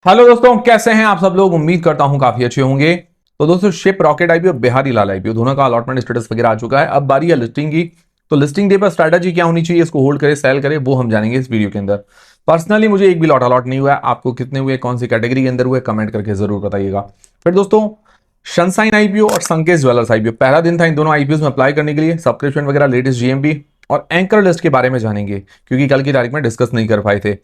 Hello दोस्तों, कैसे हैं आप सब लोग। उम्मीद करता हूं काफी अच्छे होंगे। तो दोस्तों, शिप रॉकेट आईपीओ, बिहारी लाल आईपीओ दोनों का अलॉटमेंट स्टेटस वगैरह आ चुका है। अब बारी है लिस्टिंग की। तो लिस्टिंग डे पर स्ट्रैटेजी क्या होनी चाहिए, इसको होल्ड करे सेल करे, वो हम जानेंगे इस वीडियो के अंदर। पर्सनली मुझे एक भी लॉट अलॉट नहीं हुआ है। आपको कितने हुए, कौन सी कैटेगरी के अंदर हुए, कमेंट करके जरूर बताइएगा। फिर दोस्तों, सनसाइन आईपीओ और संकेत ज्वेलर्स आईपीओ पहला दिन था इन दोनों आईपीओ में अप्लाई करने के लिए। सब्सक्रिप्शन वगैरह, लेटेस्ट जीएमबी और एंकर लिस्ट के बारे में जानेंगे, क्योंकि कल की तारीख में डिस्कस नहीं कर पाए थे।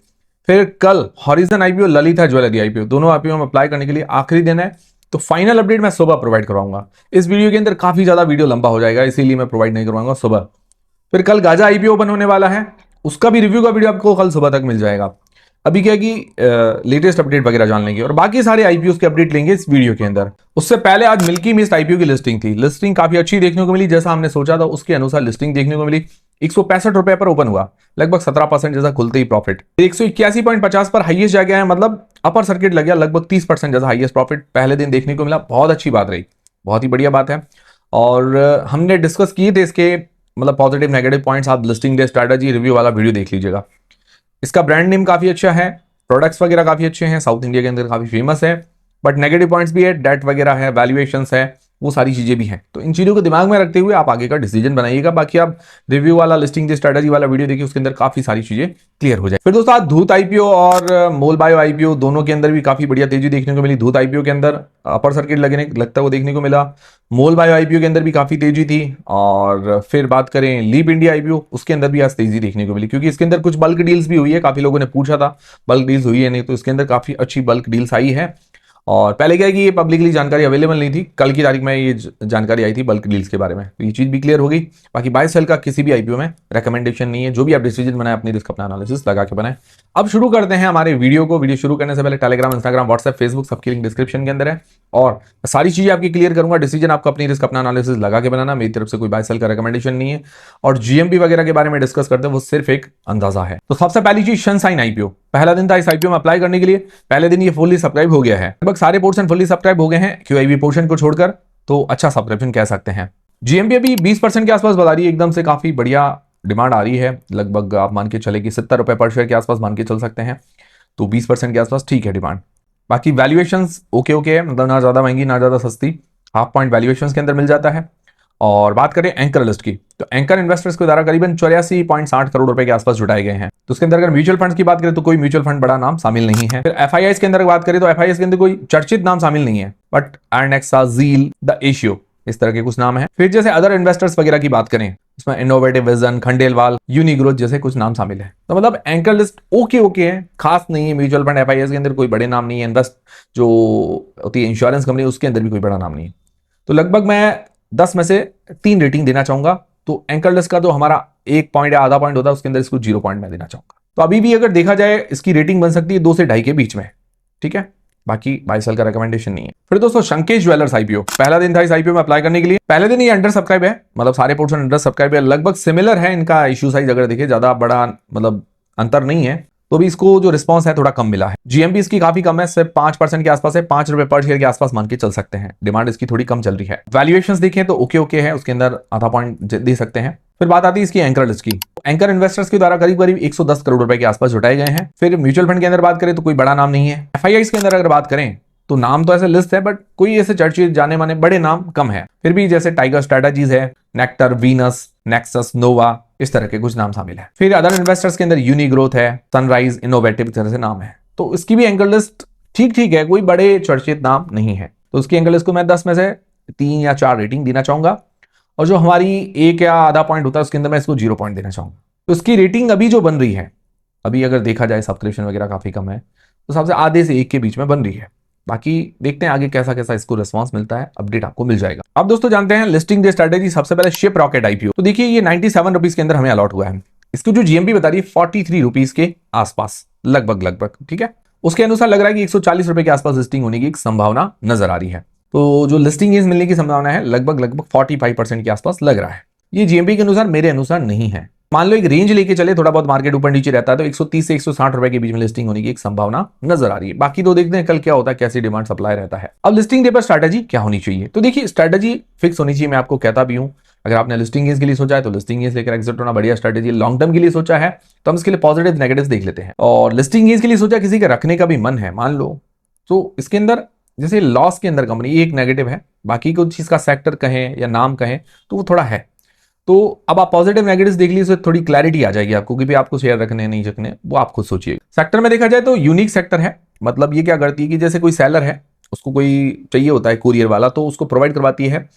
फिर कल horizon IPO, Lalita jewellery IPO, दोनों आईपीओ में अप्लाई करने के लिए आखिरी दिन है। तो फाइनल अपडेट मैं सुबह प्रोवाइड करवाऊंगा। इस वीडियो के अंदर काफी ज्यादा वीडियो लंबा हो जाएगा, इसीलिए मैं प्रोवाइड नहीं करवाऊंगा सुबह। फिर कल गाजा आईपीओ ओपन होने वाला है, उसका भी रिव्यू का वीडियो आपको कल सुबह तक मिल जाएगा। अभी क्या कि लेटेस्ट अपडेट वगैरह जान लेंगे और बाकी सारे आईपीओ के अपडेट लेंगे इस वीडियो के अंदर। उससे पहले आज मिल्की मिस्ट आईपीओ की लिस्टिंग थी। लिस्टिंग काफी अच्छी देखने को मिली, जैसा हमने सोचा था उसके अनुसार लिस्टिंग देखने को मिली। 165 रुपए पर ओपन हुआ, लगभग 17% जैसा खुलते ही प्रॉफिट। 181.50 पर हाईएस्ट जा गया है, मतलब अपर सर्किट लग गया। लगभग 30% जैसा हाईएस्ट प्रॉफिट पहले दिन देखने को मिला। बहुत अच्छी बात रही, बहुत ही बढ़िया बात है। और हमने डिस्कस किए थे इसके मतलब पॉजिटिव नेगेटिव पॉइंट्स। आप लिस्टिंग डे स्ट्रैटेजी रिव्यू वाला वीडियो देख लीजिएगा। इसका ब्रांड नेम काफी अच्छा है, प्रोडक्ट्स वगैरह काफी अच्छे हैं, साउथ इंडिया के अंदर काफी फेमस है। बट नेगेटिव पॉइंट्स भी है, डेट वगैरह है, वैल्यूएशंस है, वो सारी चीजें भी हैं। तो इन चीजों को दिमाग में रखते हुए आप आगे का डिसीजन बनाइएगा। बाकी आप रिव्यू वाला लिस्टिंग दी स्ट्रेटजी वाला वीडियो देखिए, उसके अंदर काफी सारी चीजें क्लियर हो जाए। फिर दोस्तों, आज धूत आईपीओ और मोल बायो आईपीओ दोनों के अंदर भी काफी बढ़िया तेजी देखने को मिली। धूत आईपीओ के अंदर अपर सर्किट लगता हुआ देखने को मिला। मोल बायो आईपीओ के अंदर भी काफी तेजी थी। और फिर बात करें लीप इंडिया आईपीओ, उसके अंदर भी आज तेजी देखने को मिली, क्योंकि इसके अंदर कुछ बल्क डील्स भी हुई है। काफी लोगों ने पूछा था बल्क डील्स हुई है नहीं, तो इसके अंदर काफी अच्छी बल्क डील्स आई है। और पहले क्या है कि ये पब्लिकली जानकारी अवेलेबल नहीं थी, कल की तारीख में ये जानकारी आई थी बल्क डील्स के बारे में, तो ये चीज भी क्लियर हो गई। बाकी बाय सेल का किसी भी आईपीओ में रेकमेंडेशन नहीं है, जो भी आप डिसीजन बनाए अपनी रिस्क अपना एनालिसिस लगा के बनाए। अब शुरू करते हैं हमारे वीडियो को। वीडियो शुरू करने से पहले टेलीग्राम, इंस्टाग्राम, व्हाट्सएप, फेसबुक सबकी लिंक डिस्क्रिप्शन के अंदर है। और सारी चीजें आपकी क्लियर करूंगा। डिसीजन आपको अपनी रिस्क अपना एनालिसिस लगा के बनाना, मेरी तरफ से कोई बाय सेल का रेकमेंडेशन नहीं है। और जीएमबी वगैरह के बारे में डिस्कस करते हैं, वो सिर्फ एक अंदाजा है। तो सबसे पहली चीज, सनसाइन आईपीओ पहला दिन था इस आईपीओ में अप्लाई करने के लिए। पहले दिन ये फुल्ली सब्सक्राइब हो गया है, लगभग सारे पोर्शन फुल्ली सब्सक्राइब हो गए हैं क्यूआईबी पोर्शन को छोड़कर। तो अच्छा सब्सक्रिप्शन कह सकते हैं। जीएमबी अभी 20% के आसपास बता रही है, एकदम से काफी बढ़िया डिमांड आ रही है। लगभग आप मान के चले कि 70 रुपए पर शेयर के आसपास मान के चल सकते हैं। तो 20% के आसपास ठीक है डिमांड। बाकी वैल्यूएशंस ओके ओके है, मतलब ना ज्यादा महंगी ना ज्यादा सस्ती, हाफ पॉइंट वैल्यूएशंस के अंदर मिल जाता है। और बात करें एंकर लिस्ट की, तो एंकर इन्वेस्टर्स के द्वारा करीबन 84.60 करोड़ रुपए के आसपास जुटाए गए हैं। तो उसके अंदर अगर म्यूचुअल फंड्स की बात करें तो कोई म्यूचुअल फंड बड़ा नाम शामिल नहीं है। फिर एफआईआईस के अंदर बात करें तो एफआईआईस के अंदर कोई चर्चित नाम शामिल नहीं है, बट अर्नेक्सा, जील, द एशियो, इस तरह के कुछ नाम है। फिर जैसे अदर इन्वेस्टर्स वगैरह की बात करें, उसमें इनोवेटिव विजन, खंडेलवाल, यूनिग्रोथ जैसे कुछ नाम शामिल है। तो मतलब एंकर लिस्ट ओके ओके है, खास नहीं है। म्यूचुअल फंड एफआईआईस के अंदर कोई बड़े नाम नहीं है। इन्वेस्ट जो होती है इंश्योरेंस कंपनी, उसके अंदर भी कोई बड़ा नाम नहीं है। तो लगभग मैं 10 में से 3 रेटिंग देना चाहूंगा। तो एंकर लिस्ट का तो हमारा 1 पॉइंट या आधा पॉइंट होता है, उसके अंदर इसको 0 पॉइंट मैं देना चाहूंगा। तो अभी भी अगर देखा जाए इसकी रेटिंग बन सकती है 2 से 2.5 के बीच में, ठीक है। बाकी बाय सेल का रेकमेंडेशन नहीं है। फिर दोस्तों, संकेत ज्वेलर्स आईपीओ पहला दिन था इस आईपीओ में अप्लाई करने के लिए। पहले दिन ये अंडर सब्सक्राइब है, मतलब सारे पोर्शन अंडर सब्सक्राइब है। लगभग सिमिलर है इनका इश्यू साइज, अगर देखिए ज्यादा बड़ा मतलब अंतर नहीं है। तो भी इसको जो रिस्पांस है थोड़ा कम मिला है। जीएमबी इसकी काफी कम है, सिर्फ 5% के आसपास है। 5 रुपए पर शेयर के आसपास मान के चल सकते हैं। डिमांड इसकी थोड़ी कम चल रही है। वैल्यूएशंस देखें तो ओके ओके है, उसके अंदर आधा पॉइंट दे सकते हैं। फिर बात आती है इसकी एंकर लिस्ट की। एंकर इन्वेस्टर्स के द्वारा करीब करीब 110 करोड़ रुपए के आसपास जुटाए गए हैं। फिर म्यूचुअल फंड के अंदर बात करें तो कोई बड़ा नाम नहीं है। एफआईआईस के अंदर अगर बात करें तो नाम तो ऐसे लिस्ट है, बट कोई ऐसे चर्चित जाने माने बड़े नाम कम है। फिर भी जैसे टाइगर स्ट्रेटजीज है, नेक्टर, वीनस, नेक्सस, नोवा, इस तरह के कुछ नाम शामिल है। फिर अदर इन्वेस्टर्स के अंदर यूनिग्रोथ है, सनराइज, इनोवेटिव तरह से नाम है। तो इसकी भी एंकर लिस्ट ठीक ठीक है, कोई बड़े चर्चित नाम नहीं है। तो उसकी एंकर लिस्ट को मैं 10 में से 3 या 4 रेटिंग देना चाहूंगा। और जो हमारी 1 या आधा पॉइंट होता है उसके अंदर मैं इसको 0 पॉइंट देना चाहूंगा। तो इसकी रेटिंग अभी जो बन रही है, अभी अगर देखा जाए सब्सक्रिप्शन वगैरह काफी कम है, तो सबसे आधे से 1 के बीच में बन रही है। बाकी देखते हैं आगे कैसा कैसा इसको रिस्पांस मिलता है, अपडेट आपको मिल जाएगा। अब दोस्तों जानते हैं लिस्टिंग डे स्ट्रेटेजी। सबसे पहले शिप रॉकेट आईपीओ। तो देखिए ये 97 रुपीज के अंदर हमें अलॉट हुआ है। इसकी जो जीएमबी बता रही है 43 रुपीज के आसपास, लगभग, ठीक है। उसके अनुसार लग रहा है कि 140 रुपए के आसपास लिस्टिंग होने की एक संभावना नजर आ रही है। तो जो लिस्टिंग एज मिलने की संभावना है लगभग 45% के आसपास लग रहा है। ये जीएमबी के अनुसार, मेरे अनुसार नहीं है। मान लो एक रेंज लेके चले, थोड़ा बहुत मार्केट ऊपर नीचे रहता है, तो 130 से 160 रुपए के बीच में लिस्टिंग होने की एक संभावना नजर आ रही है। बाकी तो देखते हैं कल क्या होता है, कैसी डिमांड सप्लाई रहता है। अब लिस्टिंग डे पर स्ट्रैटेजी क्या होनी चाहिए, तो देखिए स्ट्रैटेजी फिक्स होनी चाहिए, मैं आपको कहता भी हूं। अगर आपने लिस्टिंग गेंस के लिए सोचा है तो लिस्टिंग गेंस लेकर एग्जिट होना बढ़िया स्ट्रैटेजी। लॉन्ग टर्म के लिए सोचा है तो हम इसके लिए पॉजिटिव नेगेटिव देख लेते हैं। और लिस्टिंग गेंस के लिए सोचा किसी का रखने का भी मन है, मान लो तो इसके अंदर जैसे लॉस के अंदर कंपनी एक नेगेटिव है, बाकी कुछ चीज का सेक्टर कहें या नाम कहें तो वो थोड़ा है। तो अब आप पॉजिटिव नेगेटिव्स देख लीजिए, थोड़ी क्लैरिटी आ जाएगी आपको कि भी आपको शेयर रखने नहीं रखने, वो आप खुद सोचिए। सेक्टर में देखा जाए तो यूनिक सेक्टर है, मतलब ये क्या करती है कि जैसे कोई सेलर है, उसको कोई चाहिए होता है कुरियर वाला, तो उसको प्रोवाइड करवाती है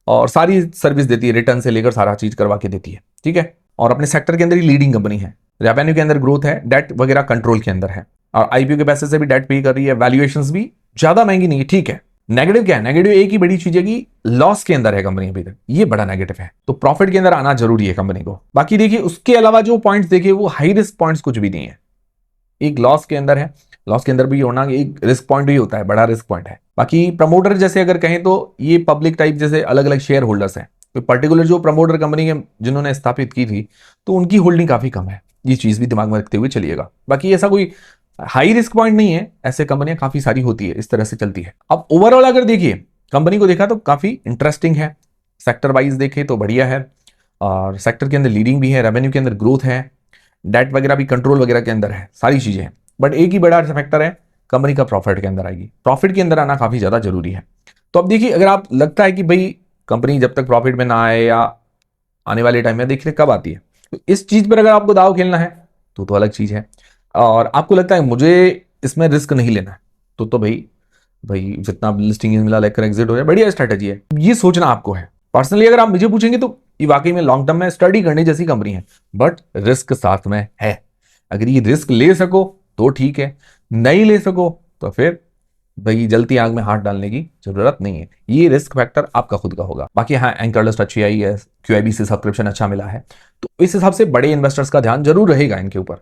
और सारी सर्विस देती है, रिटर्न से लेकर सारा चीज करवा के देती है, ठीक है। और अपने सेक्टर के अंदर ही लीडिंग कंपनी है, रेवेन्यू के अंदर ग्रोथ है, डेट वगैरह कंट्रोल के अंदर है, और आईपीओ के पैसे से भी डेट पे कर रही है, वैल्यूएशंस भी ज्यादा महंगी नहीं है, ठीक है। नेगेटिव क्या है? नेगेटिव एक ही बड़ी चीज है कि लॉस के अंदर है कंपनी अभी तक, ये बड़ा नेगेटिव है, तो प्रॉफिट के अंदर आना जरूरी है कंपनी को। बाकी देखिए उसके अलावा जो पॉइंट्स देखिए वो हाई रिस्क पॉइंट्स कुछ भी नहीं है, एक लॉस के अंदर है, लॉस के अंदर भी होना एक रिस्क पॉइंट भी होता है, बड़ा रिस्क पॉइंट है। बाकी प्रमोटर जैसे अगर कहें तो ये पब्लिक टाइप जैसे अलग अलग शेयर होल्डर्स हैं, तो पर्टिकुलर जो प्रमोटर कंपनी है जिन्होंने स्थापित की थी तो उनकी होल्डिंग काफी कम है, ये चीज भी दिमाग में रखते हुए चलिएगा। बाकी ऐसा कोई हाई रिस्क पॉइंट नहीं है, ऐसे कंपनियां काफी सारी होती है, इस तरह से चलती है। अब ओवरऑल अगर देखिए कंपनी को देखा तो काफी इंटरेस्टिंग है, सेक्टर वाइज देखे तो बढ़िया है, और सेक्टर के अंदर लीडिंग भी है, रेवेन्यू के अंदर ग्रोथ है, डेट वगैरह भी कंट्रोल वगैरह के अंदर है, सारी चीजें हैं। बट एक ही बड़ा फैक्टर है, कंपनी का प्रॉफिट के अंदर आएगी, प्रॉफिट के अंदर आना काफी ज्यादा जरूरी है। तो अब देखिए अगर आप लगता है कि भाई कंपनी जब तक प्रॉफिट में ना आए या आने वाले टाइम में देखिए कब आती है, तो इस चीज पर अगर आपको दाव खेलना है तो अलग चीज है, और आपको लगता है मुझे इसमें रिस्क नहीं लेना है तो भाई जितना लिस्टिंग मिला लेकर एग्जिट हो जाए, बढ़िया स्ट्रेटेजी है, ये सोचना आपको है। पर्सनली अगर आप मुझे पूछेंगे तो ये वाकई में लॉन्ग टर्म में स्टडी करने जैसी कंपनी है, बट रिस्क साथ में है। अगर ये रिस्क ले सको तो ठीक है, नहीं ले सको तो फिर भाई जलती आग में हाथ डालने की जरूरत नहीं है, ये रिस्क फैक्टर आपका खुद का होगा। बाकी हाँ, एंकर लिस्ट अच्छी आई है, क्यूआईबी से सब्सक्रिप्शन अच्छा मिला है, तो इस हिसाब से बड़े इन्वेस्टर्स का ध्यान जरूर रहेगा इनके ऊपर,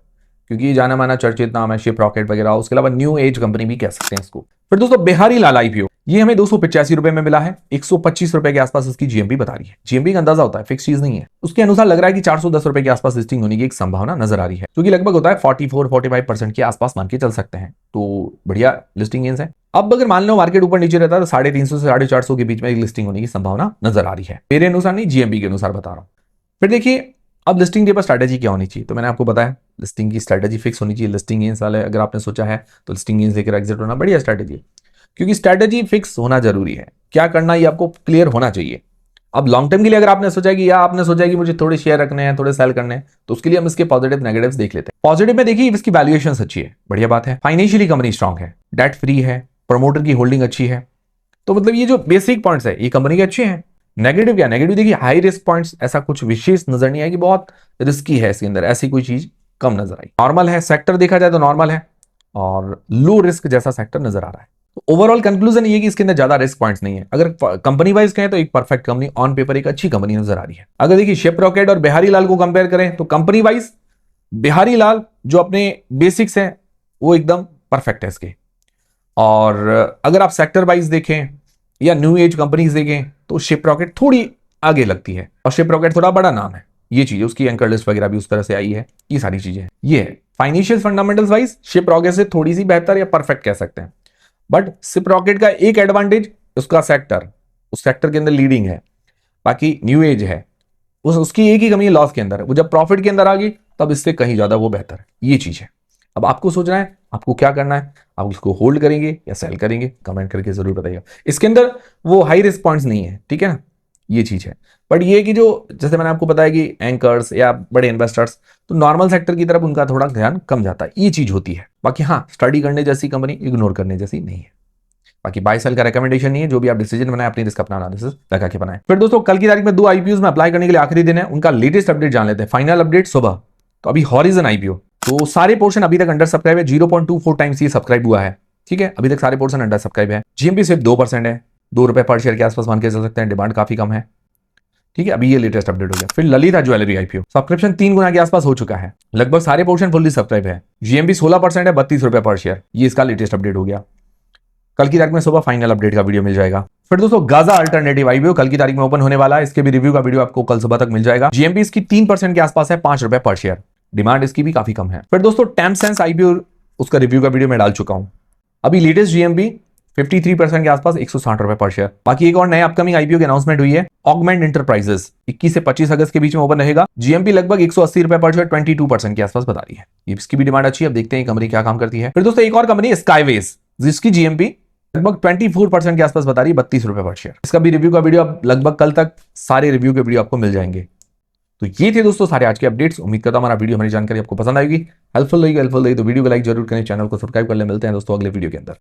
क्योंकि ये जाना माना चर्चित नाम है, शिप रॉकेट वगैरह, उसके अलावा न्यू एज कंपनी भी कह सकते हैं इसको। फिर दोस्तों बिहारी लाल आईपीओ, ये हमें 285 रुपए में मिला है, 125 रुपए के आसपास इसकी जीएमपी बता रही है। जीएमपी का अंदाजा होता है, फिक्स चीज नहीं है। उसके अनुसार लग रहा है कि 410 रुपए के आसपास लिस्टिंग होने की एक संभावना नजर आ रही है, जो कि लगभग होता है 44-45% के आसपास मान के चल सकते हैं, तो बढ़िया लिस्टिंग गेन्स है। अब अगर मान लो मार्केट ऊपर नीचे रहता है तो 350 से 450 के बीच में एक लिस्टिंग होने की संभावना नजर आ रही है, मेरे अनुसार नहीं, जीएमपी के अनुसार बता रहा हूं। फिर देखिए अब लिस्टिंग डे पर स्ट्रैटेजी क्या होनी चाहिए, तो मैंने आपको बताया लिस्टिंग की स्ट्रैटेजी फिक्स होनी चाहिए। लिस्टिंग गेन्स वाले अगर आपने सोचा है तो लिस्टिंग गेन्स लेकर एग्जिट होना बढ़िया स्ट्रैटेजी है, क्योंकि स्ट्रैटेजी फिक्स होना जरूरी है, क्या करना ये आपको क्लियर होना चाहिए। अब लॉन्ग टर्म के लिए अगर आपने सोचा कि मुझे थोड़े शेयर रखने हैं, थोड़े सेल करने हैं, तो उसके लिए हम इसके पॉजिटिव नेगेटिव्स देख लेते हैं। पॉजिटिव में देखिए इसकी वैल्यूएशन अच्छी है, बढ़िया बात है, फाइनेंशियली कंपनी स्ट्रांग है, डेट फ्री है, प्रमोटर की होल्डिंग अच्छी है, तो मतलब ये जो बेसिक पॉइंट्स है ये कंपनी के अच्छे हैं। नेगेटिव क्या? नेगेटिव देखिए हाई रिस्क पॉइंट्स ऐसा कुछ विशेष नजर नहीं आया कि बहुत रिस्की है इसके अंदर, ऐसी कोई चीज कम नजर आई। नॉर्मल है, सेक्टर देखा जाए तो नॉर्मल है और लो रिस्क जैसा सेक्टर नजर आ रहा है। तो ओवरऑल कंक्लूजन ये कि इसके अंदर ज्यादा रिस्क पॉइंट्स नहीं है। अगर कंपनी वाइज कहें तो एक परफेक्ट कंपनी, ऑन पेपर एक अच्छी कंपनी नजर आ रही है। अगर देखिए शिप रॉकेट और बिहारी लाल को कंपेयर करें तो कंपनी वाइज बिहारी लाल जो अपने बेसिक्स है वो एकदम परफेक्ट है इसके, और अगर आप सेक्टर वाइज देखें या न्यू एज कंपनीज देखें तो शिप रॉकेट थोड़ी आगे लगती है, और शिप रॉकेट थोड़ा बड़ा नाम है, ये चीज उसकी एंकर लिस्ट वगैरह भी उस तरह से आई है, ये सारी चीजें ये है। Financial fundamentals wise ship rocket से थोड़ी सी बेहतर या परफेक्ट कह सकते हैं, बट शिप रॉकेट का एक एडवांटेज उसका सेक्टर, उस सेक्टर के अंदर लीडिंग है, बाकी न्यू एज है उसकी एक ही कमी है लॉस के अंदर, वो जब प्रॉफिट के अंदर आ गई तब इससे कहीं ज्यादा वो बेहतर है, ये चीज है। अब आपको सोचना है आपको क्या करना है, आप इसको होल्ड करेंगे या सेल करेंगे, कमेंट करके जरूर बताइएगा। इसके अंदर वो हाई रिस्क पॉइंट्स नहीं है, ठीक है ना, ये चीज है। बट ये कि जो जैसे मैंने आपको बताया कि एंकर्स या बड़े इन्वेस्टर्स तो नॉर्मल सेक्टर की तरफ उनका थोड़ा ध्यान कम जाता है, ये चीज होती है। बाकी हाँ, स्टडी करने जैसी कंपनी इग्नोर करने जैसी नहीं है। बाकी बाय सेल का रिकमेंडेशन नहीं है, जो भी आप डिसीजन बनाए अपनी रिस्क अपना एनालिसिस लगा के बनाए। फिर दोस्तों कल की तारीख में 2 आईपीओ में अप्लाई करने के लिए आखिरी दिन है, उनका लेटेस्ट अपडेट जान लेते हैं। फाइनल अपडेट सुबह, तो अभी हॉरिजन आईपीओ, तो सारे पोर्शन अभी तक अंडर सब्सक्राइब है, 0.24 टाइम्स ये सब्सक्राइब हुआ है, ठीक है, अभी तक सारे पोर्शन अंडर सब्सक्राइब है। जीएमपी सिर्फ 2% है, ₹2 पर शेयर के आसपास मान के चल सकते हैं, डिमांड काफी कम है, ठीक है, अभी ये लेटेस्ट अपडेट हो गया। फिर ललिता ज्वेलरी आईपीओ, सब्सक्रिप्शन 3 गुना के आसपास हो चुका है, लगभग सारे पोर्शन फुल्ली सब्सक्राइब है, जीएमपी 16% है, ₹32 पर शेयर, ये इसका लेटेस्ट अपडेट हो गया। कल की तारीख में सुबह फाइनल अपडेट का वीडियो मिल जाएगा। फिर दोस्तों गाजा अल्टरनेटिव आईपीओ कल की तारीख में ओपन होने वाला है, इसके भी रिव्यू का वीडियो आपको कल सुबह तक मिल जाएगा। जीएमपी इसकी 3% के आसपास है, ₹5 पर शेयर, डिमांड इसकी भी काफी कम है। फिर दोस्तों टेम्पसेंस आईपीओ, उसका रिव्यू का वीडियो मैं डाल चुका हूं, अभी लेटेस्ट जीएमपी 53% के आसपास, ₹160 पर शेयर। बाकी एक और नए अपकमिंग आईपीओ की अनाउंसमेंट हुई है, ऑगमेंट इंटरप्राइजेस 21 से 25 अगस्त के बीच में ओपन रहेगा, जीएमपी लगभग ₹180 पर शेयर, 22% के आसपास बता रही है, इसकी भी डिमांड अच्छी है। अब देखते हैं कंपनी क्या काम करती है। फिर दोस्तों एक और कंपनी स्काईवेज, जिसकी जीएमपी लगभग 24% के आसपास बता रही है, 32 रुपए पर शेयर। इसका भी रिव्यू का वीडियो अब लगभग कल तक सारे रिव्यू के वीडियो आपको मिल जाएंगे। तो ये थे दोस्तों सारे आज के अपडेट्स। उम्मीद करता हूं हमारा वीडियो, हमारी जानकारी आपको पसंद आएगी, हेल्पफुल लगी तो वीडियो को लाइक जरूर करें, चैनल को सब्सक्राइब कर ले। मिलते हैं दोस्तों अगले वीडियो के अंदर।